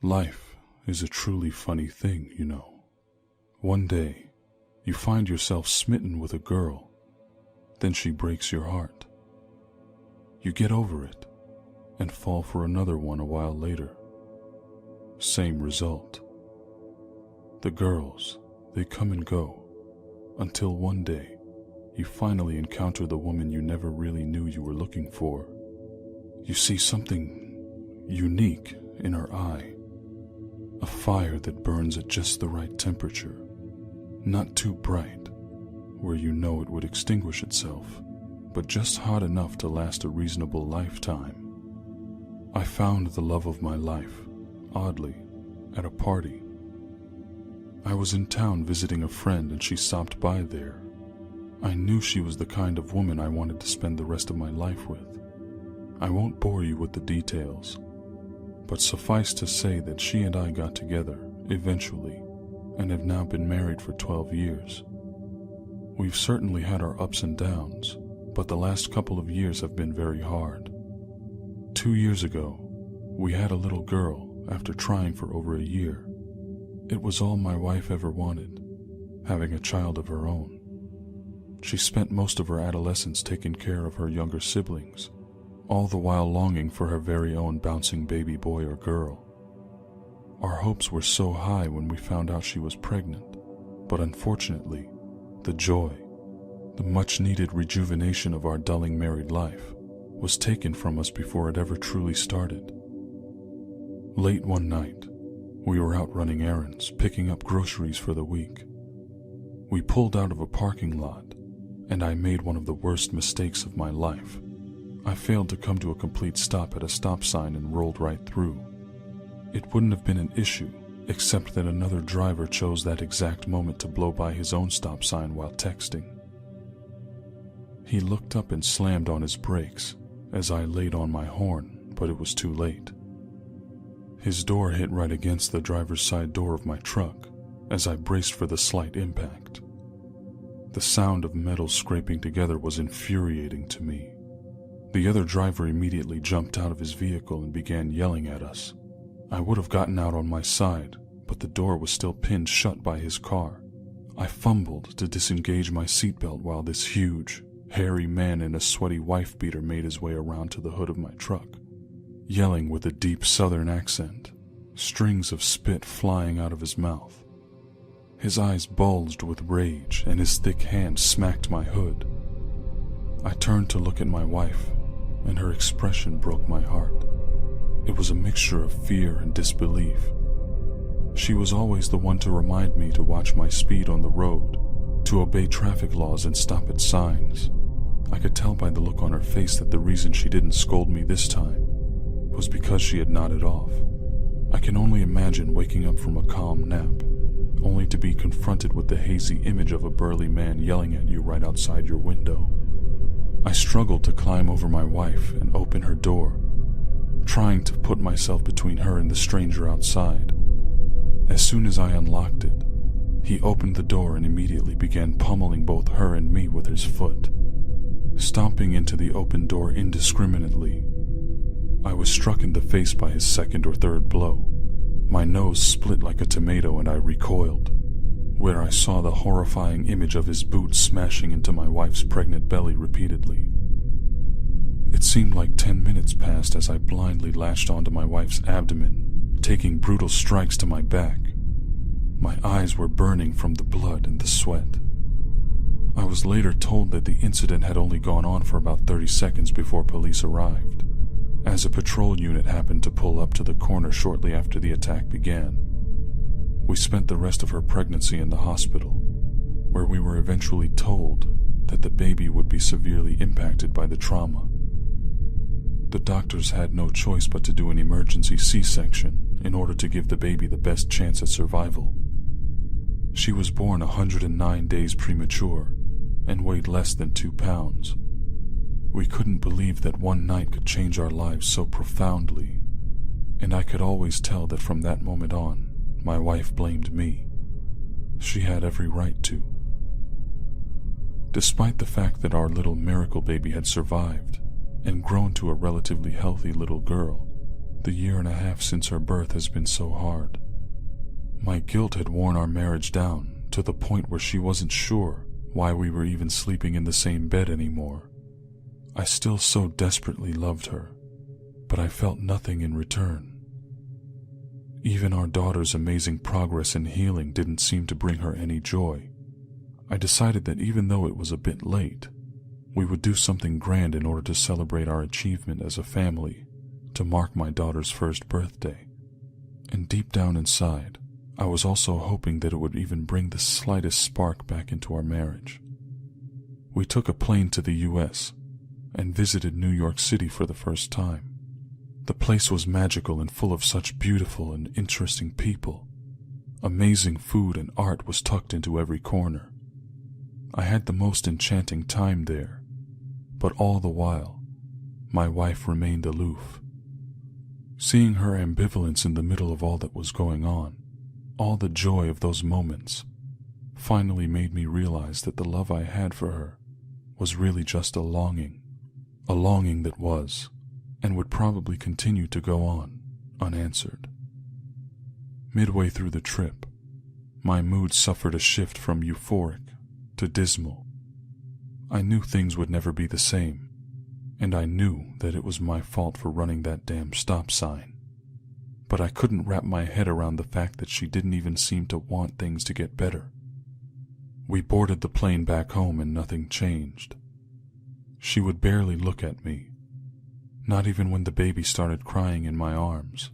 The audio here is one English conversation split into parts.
Life is a truly funny thing, you know. One day, you find yourself smitten with a girl, then she breaks your heart. You get over it and fall for another one a while later. Same result. The girls, they come and go, until one day, you finally encounter the woman you never really knew you were looking for. You see something unique in her eye. A fire that burns at just the right temperature, not too bright, where you know it would extinguish itself, but just hot enough to last a reasonable lifetime. I found the love of my life, oddly, at a party. I was in town visiting a friend and she stopped by there. I knew she was the kind of woman I wanted to spend the rest of my life with. I won't bore you with the details, but suffice to say that she and I got together, eventually, and have now been married for 12 years. We've certainly had our ups and downs, but the last couple of years have been very hard. 2 years ago, we had a little girl after trying for over a year. It was all my wife ever wanted, having a child of her own. She spent most of her adolescence taking care of her younger siblings, all the while longing for her very own bouncing baby boy or girl. Our hopes were so high when we found out she was pregnant, but unfortunately, the joy, the much-needed rejuvenation of our dulling married life, was taken from us before it ever truly started. Late one night, we were out running errands, picking up groceries for the week. We pulled out of a parking lot, and I made one of the worst mistakes of my life. I failed to come to a complete stop at a stop sign and rolled right through. It wouldn't have been an issue, except that another driver chose that exact moment to blow by his own stop sign while texting. He looked up and slammed on his brakes as I laid on my horn, but it was too late. His door hit right against the driver's side door of my truck as I braced for the slight impact. The sound of metal scraping together was infuriating to me. The other driver immediately jumped out of his vehicle and began yelling at us. I would have gotten out on my side, but the door was still pinned shut by his car. I fumbled to disengage my seatbelt while this huge, hairy man in a sweaty wife-beater made his way around to the hood of my truck, yelling with a deep southern accent, strings of spit flying out of his mouth. His eyes bulged with rage and his thick hand smacked my hood. I turned to look at my wife, and her expression broke my heart. It was a mixture of fear and disbelief. She was always the one to remind me to watch my speed on the road, to obey traffic laws and stop at signs. I could tell by the look on her face that the reason she didn't scold me this time was because she had nodded off. I can only imagine waking up from a calm nap, only to be confronted with the hazy image of a burly man yelling at you right outside your window. I struggled to climb over my wife and open her door, trying to put myself between her and the stranger outside. As soon as I unlocked it, he opened the door and immediately began pummeling both her and me with his foot, stomping into the open door indiscriminately. I was struck in the face by his second or third blow. My nose split like a tomato and I recoiled, where I saw the horrifying image of his boot smashing into my wife's pregnant belly repeatedly. It seemed like 10 minutes passed as I blindly latched onto my wife's abdomen, taking brutal strikes to my back. My eyes were burning from the blood and the sweat. I was later told that the incident had only gone on for about 30 seconds before police arrived, as a patrol unit happened to pull up to the corner shortly after the attack began. We spent the rest of her pregnancy in the hospital, where we were eventually told that the baby would be severely impacted by the trauma. The doctors had no choice but to do an emergency C-section in order to give the baby the best chance at survival. She was born 109 days premature and weighed less than 2 pounds. We couldn't believe that one night could change our lives so profoundly, and I could always tell that from that moment on, my wife blamed me. She had every right to. Despite the fact that our little miracle baby had survived and grown to a relatively healthy little girl, The 1.5 years since her birth has been so hard. My guilt had worn our marriage down to the point where she wasn't sure why we were even sleeping in the same bed anymore. I still so desperately loved her, but I felt nothing in return. Even our daughter's amazing progress and healing didn't seem to bring her any joy. I decided that even though it was a bit late, we would do something grand in order to celebrate our achievement as a family, to mark my daughter's first birthday. And deep down inside, I was also hoping that it would even bring the slightest spark back into our marriage. We took a plane to the US and visited New York City for the first time. The place was magical and full of such beautiful and interesting people. Amazing food and art was tucked into every corner. I had the most enchanting time there, but all the while, my wife remained aloof. Seeing her ambivalence in the middle of all that was going on, all the joy of those moments, finally made me realize that the love I had for her was really just a longing that was, and would probably continue to go on, unanswered. Midway through the trip, my mood suffered a shift from euphoric to dismal. I knew things would never be the same, and I knew that it was my fault for running that damn stop sign. But I couldn't wrap my head around the fact that she didn't even seem to want things to get better. We boarded the plane back home and nothing changed. She would barely look at me. Not even when the baby started crying in my arms.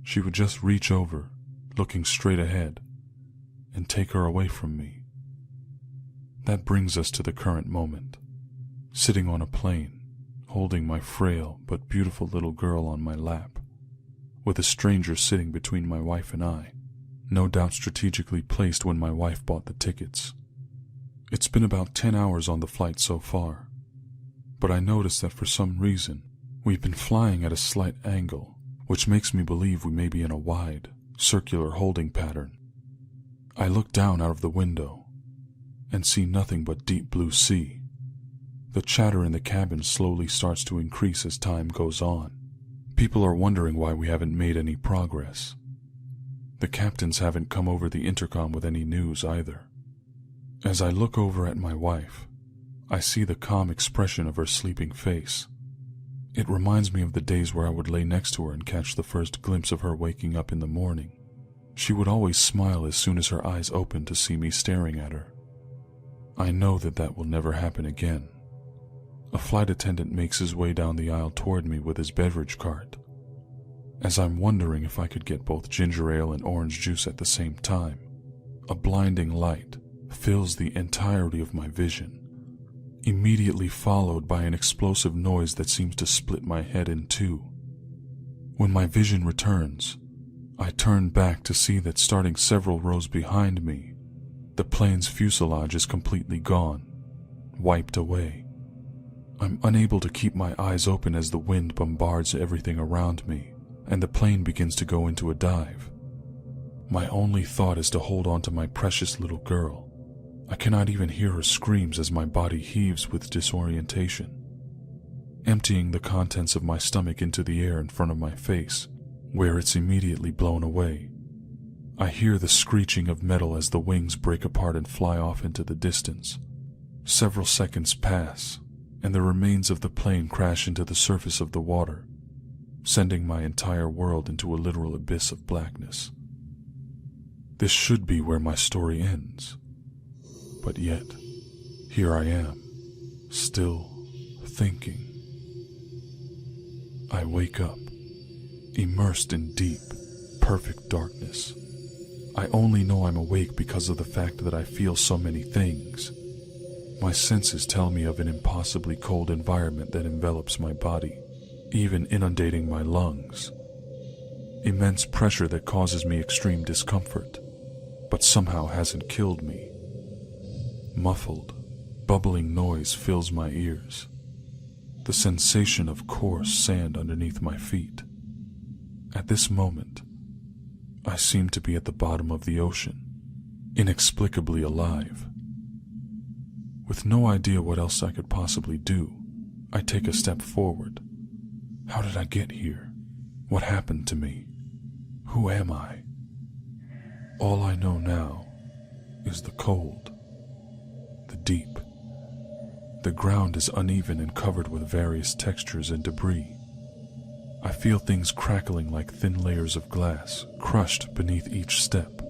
She would just reach over, looking straight ahead, and take her away from me. That brings us to the current moment. Sitting on a plane, holding my frail but beautiful little girl on my lap, with a stranger sitting between my wife and I, no doubt strategically placed when my wife bought the tickets. It's been about 10 hours on the flight so far, but I noticed that for some reason, we've been flying at a slight angle, which makes me believe we may be in a wide, circular holding pattern. I look down out of the window and see nothing but deep blue sea. The chatter in the cabin slowly starts to increase as time goes on. People are wondering why we haven't made any progress. The captains haven't come over the intercom with any news either. As I look over at my wife, I see the calm expression of her sleeping face. It reminds me of the days where I would lay next to her and catch the first glimpse of her waking up in the morning. She would always smile as soon as her eyes opened to see me staring at her. I know that that will never happen again. A flight attendant makes his way down the aisle toward me with his beverage cart. As I'm wondering if I could get both ginger ale and orange juice at the same time, a blinding light fills the entirety of my vision, immediately followed by an explosive noise that seems to split my head in two. When my vision returns, I turn back to see that starting several rows behind me, the plane's fuselage is completely gone, wiped away. I'm unable to keep my eyes open as the wind bombards everything around me, and the plane begins to go into a dive. My only thought is to hold on to my precious little girl. I cannot even hear her screams as my body heaves with disorientation. Emptying the contents of my stomach into the air in front of my face, where it's immediately blown away. I hear the screeching of metal as the wings break apart and fly off into the distance. Several seconds pass, and the remains of the plane crash into the surface of the water, sending my entire world into a literal abyss of blackness. This should be where my story ends. But yet, here I am, still thinking. I wake up, immersed in deep, perfect darkness. I only know I'm awake because of the fact that I feel so many things. My senses tell me of an impossibly cold environment that envelops my body, even inundating my lungs. Immense pressure that causes me extreme discomfort, but somehow hasn't killed me. Muffled, bubbling noise fills my ears. The sensation of coarse sand underneath my feet. At this moment, I seem to be at the bottom of the ocean, inexplicably alive. With no idea what else I could possibly do, I take a step forward. How did I get here? What happened to me? Who am I? All I know now is the cold, the deep. The ground is uneven and covered with various textures and debris. I feel things crackling like thin layers of glass, crushed beneath each step.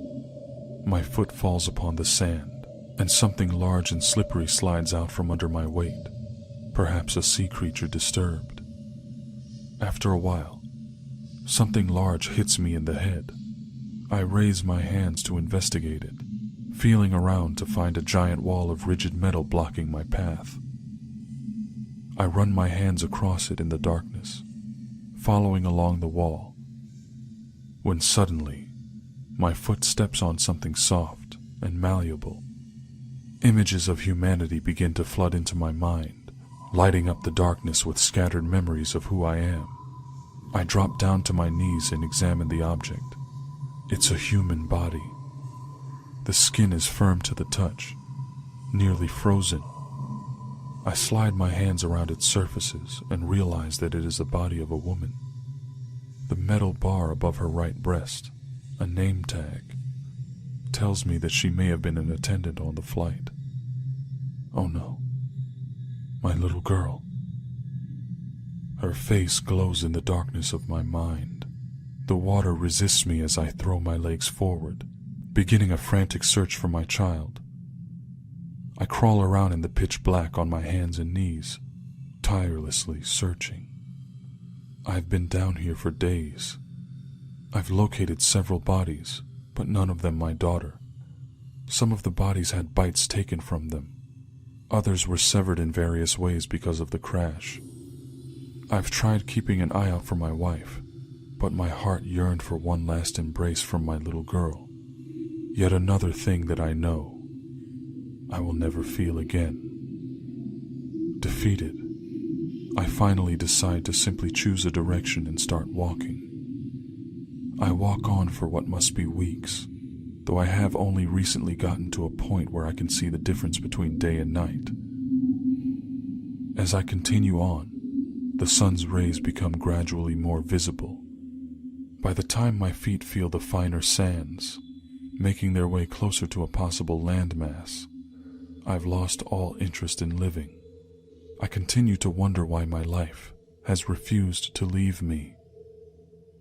My foot falls upon the sand, and something large and slippery slides out from under my weight, perhaps a sea creature disturbed. After a while, something large hits me in the head. I raise my hands to investigate it, feeling around to find a giant wall of rigid metal blocking my path. I run my hands across it in the darkness, following along the wall, when suddenly my foot steps on something soft and malleable. Images of humanity begin to flood into my mind, lighting up the darkness with scattered memories of who I am. I drop down to my knees and examine the object. It's a human body. The skin is firm to the touch, nearly frozen. I slide my hands around its surfaces and realize that it is the body of a woman. The metal bar above her right breast, a name tag, tells me that she may have been an attendant on the flight. Oh no, my little girl. Her face glows in the darkness of my mind. The water resists me as I throw my legs forward, beginning a frantic search for my child. I crawl around in the pitch black on my hands and knees, tirelessly searching. I've been down here for days. I've located several bodies, but none of them my daughter. Some of the bodies had bites taken from them. Others were severed in various ways because of the crash. I've tried keeping an eye out for my wife, but my heart yearned for one last embrace from my little girl. Yet another thing that I know I will never feel again. Defeated, I finally decide to simply choose a direction and start walking. I walk on for what must be weeks, though I have only recently gotten to a point where I can see the difference between day and night. As I continue on, the sun's rays become gradually more visible. By the time my feet feel the finer sands, making their way closer to a possible landmass, I've lost all interest in living. I continue to wonder why my life has refused to leave me.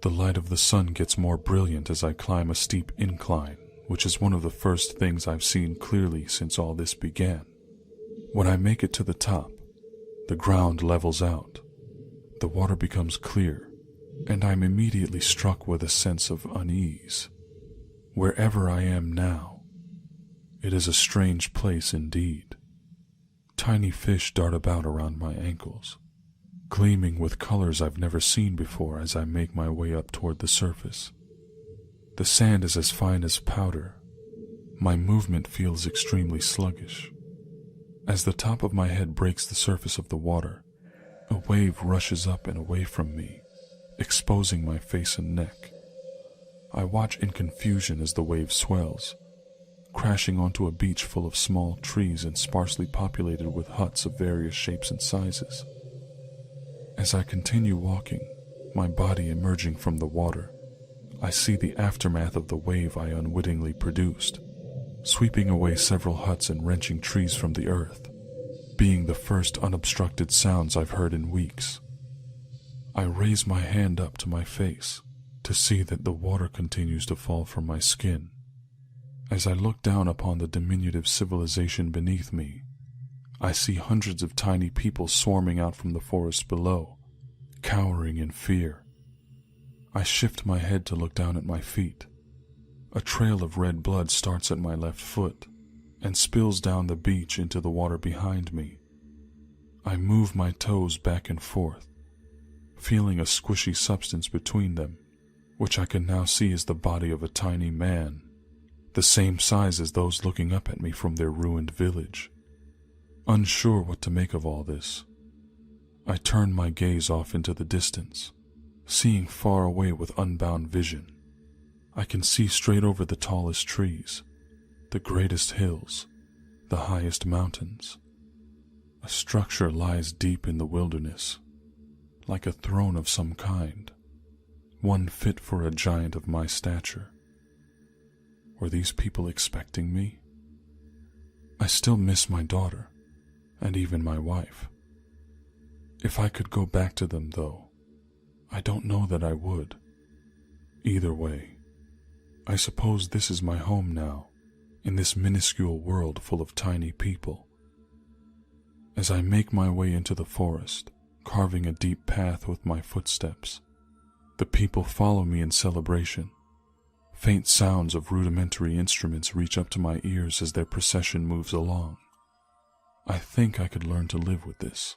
The light of the sun gets more brilliant as I climb a steep incline, which is one of the first things I've seen clearly since all this began. When I make it to the top, the ground levels out. The water becomes clear, and I'm immediately struck with a sense of unease. Wherever I am now, it is a strange place indeed. Tiny fish dart about around my ankles, gleaming with colors I've never seen before as I make my way up toward the surface. The sand is as fine as powder. My movement feels extremely sluggish. As the top of my head breaks the surface of the water, a wave rushes up and away from me, exposing my face and neck. I watch in confusion as the wave swells, crashing onto a beach full of small trees and sparsely populated with huts of various shapes and sizes. As I continue walking, my body emerging from the water, I see the aftermath of the wave I unwittingly produced, sweeping away several huts and wrenching trees from the earth, being the first unobstructed sounds I've heard in weeks. I raise my hand up to my face to see that the water continues to fall from my skin. As I look down upon the diminutive civilization beneath me, I see hundreds of tiny people swarming out from the forest below, cowering in fear. I shift my head to look down at my feet. A trail of red blood starts at my left foot and spills down the beach into the water behind me. I move my toes back and forth, feeling a squishy substance between them, which I can now see is the body of a tiny man, the same size as those looking up at me from their ruined village. Unsure what to make of all this, I turn my gaze off into the distance, seeing far away with unbound vision. I can see straight over the tallest trees, the greatest hills, the highest mountains. A structure lies deep in the wilderness, like a throne of some kind. one fit for a giant of my stature. Were these people expecting me? I still miss my daughter, and even my wife. If I could go back to them, though, I don't know that I would. Either way, I suppose this is my home now, in this minuscule world full of tiny people. As I make my way into the forest, carving a deep path with my footsteps, the people follow me in celebration. Faint sounds of rudimentary instruments reach up to my ears as their procession moves along. I think I could learn to live with this.